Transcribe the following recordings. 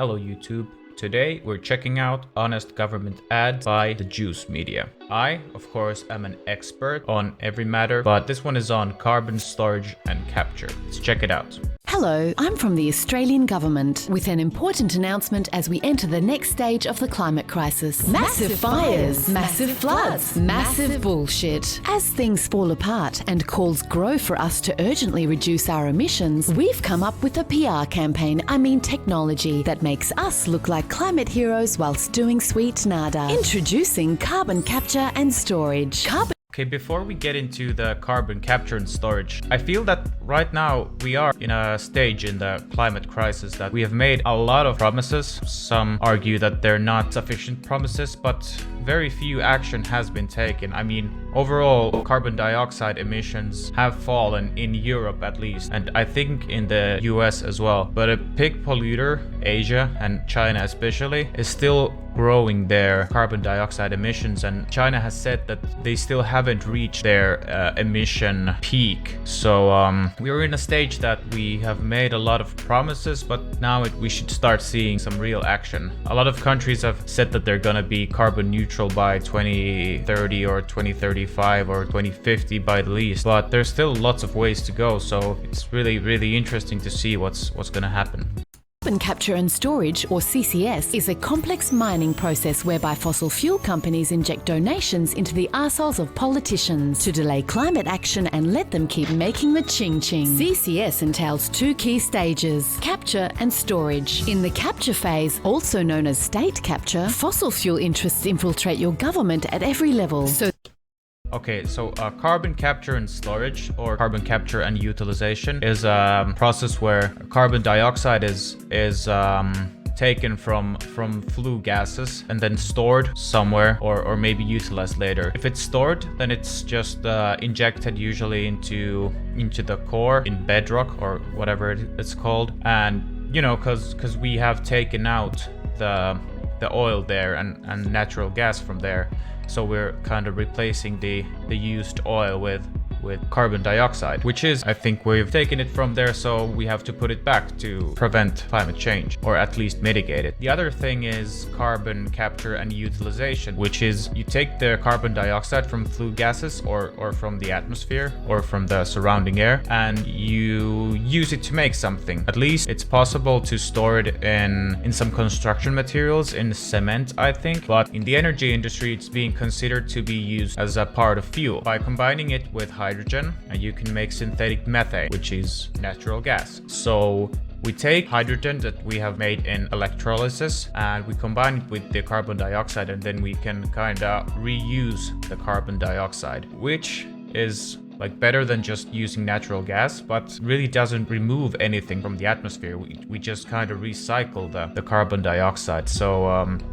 Hello YouTube. Today we're checking out honest government ads by the Juice Media. I, of course, am an expert on every matter, but this one is on carbon storage and capture. Let's check it out. Hello, I'm from the Australian Government with an important announcement as we enter the next stage of the climate crisis. Massive fires, massive floods, massive bullshit. As things fall apart and calls grow for us to urgently reduce our emissions, we've come up with a PR campaign, technology, that makes us look like climate heroes whilst doing sweet nada. Introducing carbon capture and storage. Okay, before we get into the carbon capture and storage, I feel that right now we are in a stage in the climate crisis that we have made a lot of promises. Some argue that they're not sufficient promises, but very few action has been taken. Overall, carbon dioxide emissions have fallen in Europe at least, and I think in the US as well. But a big polluter, Asia and China especially, is still growing their carbon dioxide emissions, and China has said that they still haven't reached their emission peak. So we're in a stage that we have made a lot of promises, but now we should start seeing some real action. A lot of countries have said that they're gonna be carbon neutral by 2030 or 2035 or 2050 by the least, but there's still lots of ways to go, so it's really interesting to see what's gonna happen. Carbon capture and storage, or CCS, is a complex mining process whereby fossil fuel companies inject donations into the arseholes of politicians to delay climate action and let them keep making the ching-ching. CCS entails two key stages: capture and storage. In the capture phase, also known as state capture, fossil fuel interests infiltrate your government at every level. Okay, so carbon capture and storage, or carbon capture and utilization, is a process where carbon dioxide is taken from flue gases and then stored somewhere, or maybe utilized later. If it's stored, then it's just injected usually into the core in bedrock or whatever it's called. And because we have taken out the oil there and natural gas from there, so we're kind of replacing the used oil with carbon dioxide, which is, I think we've taken it from there, so we have to put it back to prevent climate change, or at least mitigate it. The other thing is carbon capture and utilization, which is you take the carbon dioxide from flue gases or from the atmosphere or from the surrounding air, and you use it to make something. At least it's possible to store it in some construction materials, in cement, I think, but in the energy industry it's being considered to be used as a part of fuel. By combining it with hydrogen, and you can make synthetic methane, which is natural gas. So we take hydrogen that we have made in electrolysis and we combine it with the carbon dioxide, and then we can kind of reuse the carbon dioxide, which is better than just using natural gas, but really doesn't remove anything from the atmosphere. We just kind of recycle the carbon dioxide. So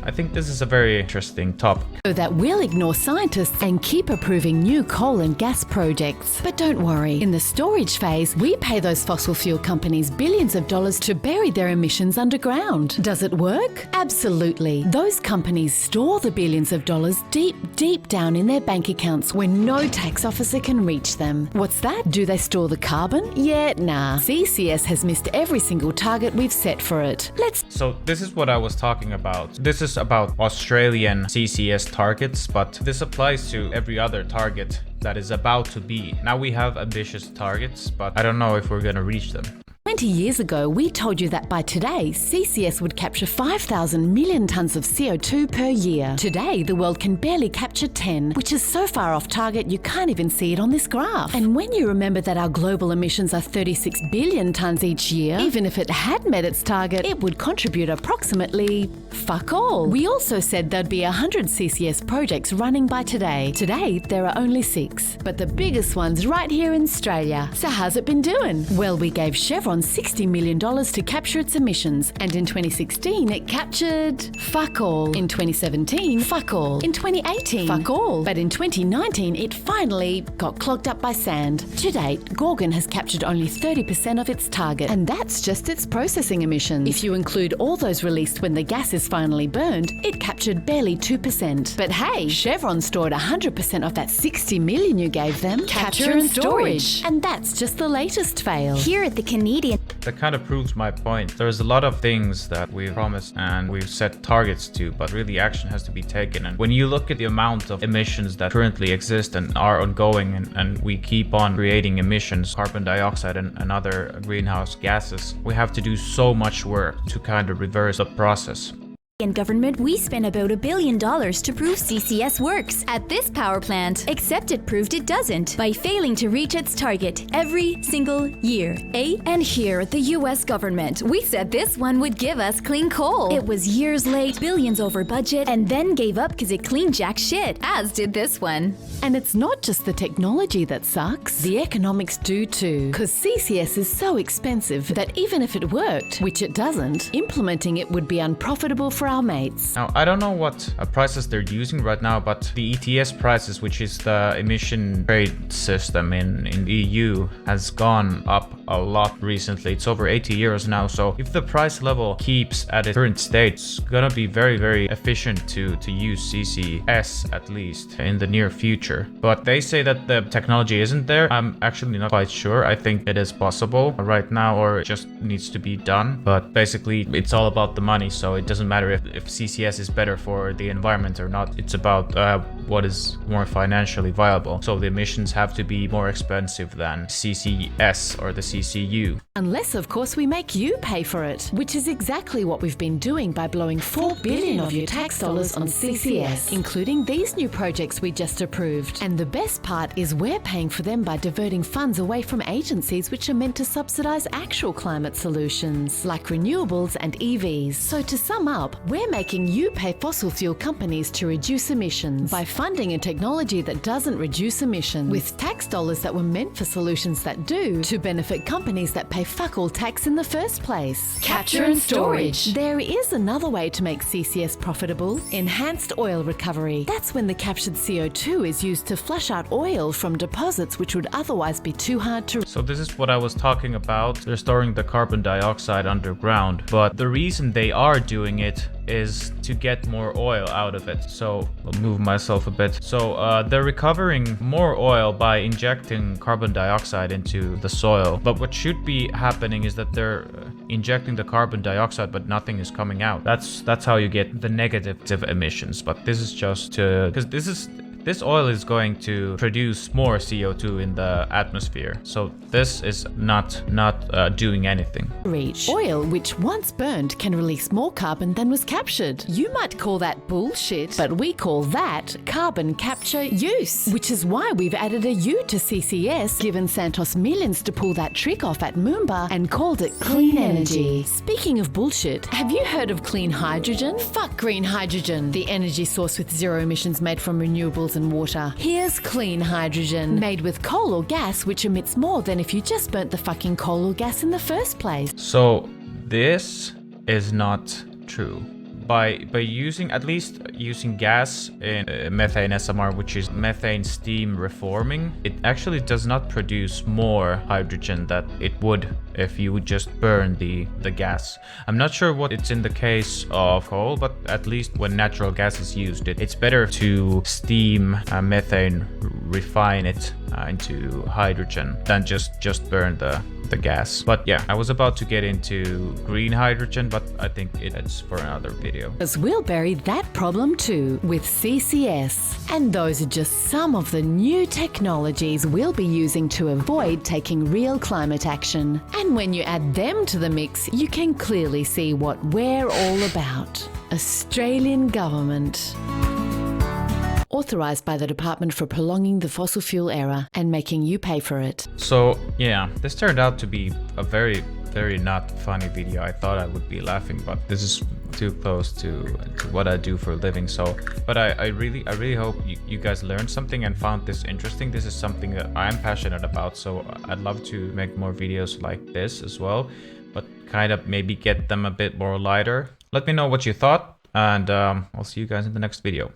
I think this is a very interesting topic. So that we'll ignore scientists and keep approving new coal and gas projects. But don't worry, in the storage phase, we pay those fossil fuel companies billions of dollars to bury their emissions underground. Does it work? Absolutely. Those companies store the billions of dollars deep down in their bank accounts where no tax officer can reach them. What's that? Do they store the carbon? Yeah, nah. CCS has missed every single target we've set for it. So this is what I was talking about. This is about Australian CCS targets, but this applies to every other target that is about to be. Now we have ambitious targets, but I don't know if we're gonna reach them. 20 years ago, we told you that by today, CCS would capture 5,000 million tonnes of CO2 per year. Today, the world can barely capture 10, which is so far off target you can't even see it on this graph. And when you remember that our global emissions are 36 billion tonnes each year, even if it had met its target, it would contribute approximately fuck all. We also said there'd be 100 CCS projects running by today. Today, there are only 6, but the biggest one's right here in Australia. So how's it been doing? Well, we gave Chevron $60 million to capture its emissions, and in 2016 it captured fuck all. In 2017, fuck all. In 2018, fuck all. But in 2019 it finally got clogged up by sand. To date, Gorgon has captured only 30% of its target, and that's just its processing emissions. If you include all those released when the gas is finally burned, it captured barely 2%. But hey, Chevron stored 100% of that 60 million you gave them. Capture and storage. And that's just the latest fail. Here at the Canadian... that kind of proves my point. There's a lot of things that we've promised and we've set targets to, but really action has to be taken. And when you look at the amount of emissions that currently exist and are ongoing, and we keep on creating emissions, carbon dioxide and other greenhouse gases, we have to do so much work to kind of reverse the process. In government, we spent about $1 billion to prove CCS works at this power plant, except it proved it doesn't by failing to reach its target every single year. And here at the US government, we said this one would give us clean coal. It was years late, billions over budget, and then gave up because it cleaned jack shit, as did this one. And it's not just the technology that sucks, the economics do too. Because CCS is so expensive that even if it worked, which it doesn't, implementing it would be unprofitable for our mates. Now, I don't know what prices they're using right now, but the ETS prices, which is the emission trade system in the EU, has gone up a lot recently. It's over 80 euros now. So if the price level keeps at its current state, it's gonna be very, very efficient to use CCS at least in the near future. But they say that the technology isn't there. I'm actually not quite sure. I think it is possible right now, or it just needs to be done. But basically, it's all about the money. So it doesn't matter if CCS is better for the environment or not. It's about what is more financially viable. So the emissions have to be more expensive than CCS or the CCU. Unless, of course, we make you pay for it, which is exactly what we've been doing by blowing $4 billion of your tax dollars on CCS, including these new projects we just approved. And the best part is we're paying for them by diverting funds away from agencies which are meant to subsidize actual climate solutions, like renewables and EVs. So to sum up, we're making you pay fossil fuel companies to reduce emissions by funding a technology that doesn't reduce emissions, with tax dollars that were meant for solutions that do, to benefit companies that pay fuck all tax in the first place. Capture and storage. There is another way to make CCS profitable: enhanced oil recovery. That's when the captured CO2 is used to flush out oil from deposits which would otherwise be too hard to. So this is what I was talking about. They're storing the carbon dioxide underground, but the reason they are doing it is to get more oil out of it. So I'll move myself a bit. So they're recovering more oil by injecting carbon dioxide into the soil. But what should be happening is that they're injecting the carbon dioxide, but nothing is coming out. That's how you get the negative emissions. But this is just because this oil is going to produce more CO2 in the atmosphere. So this is not doing anything. Reach. Oil which once burned can release more carbon than was captured. You might call that bullshit, but we call that carbon capture use, which is why we've added a U to CCS, given Santos millions to pull that trick off at Moomba, and called it clean energy. Speaking of bullshit, have you heard of clean hydrogen? Fuck green hydrogen, the energy source with zero emissions made from renewables and water. Here's clean hydrogen, made with coal or gas, which emits more than if you just burnt the fucking coal or gas in the first place. So this is not true. By using gas in methane SMR, which is methane steam reforming, it actually does not produce more hydrogen that it would if you would just burn the gas. I'm not sure what it's in the case of coal, but at least when natural gas is used, it's better to steam methane, refine it into hydrogen than just burn the gas. But yeah, I was about to get into green hydrogen, but I think it's for another video. As we'll bury that problem too with CCS. And those are just some of the new technologies we'll be using to avoid taking real climate action. And when you add them to the mix, you can clearly see what we're all about. Australian government. Authorised by the Department for Prolonging the Fossil Fuel Era and making you pay for it. So yeah, this turned out to be a very not funny video. I thought I would be laughing, but this is too close to what I do for a living. So, but I really hope you guys learned something and found this interesting. This is something that I'm passionate about, so I'd love to make more videos like this as well, but kind of maybe get them a bit more lighter. Let me know what you thought, and I'll see you guys in the next video.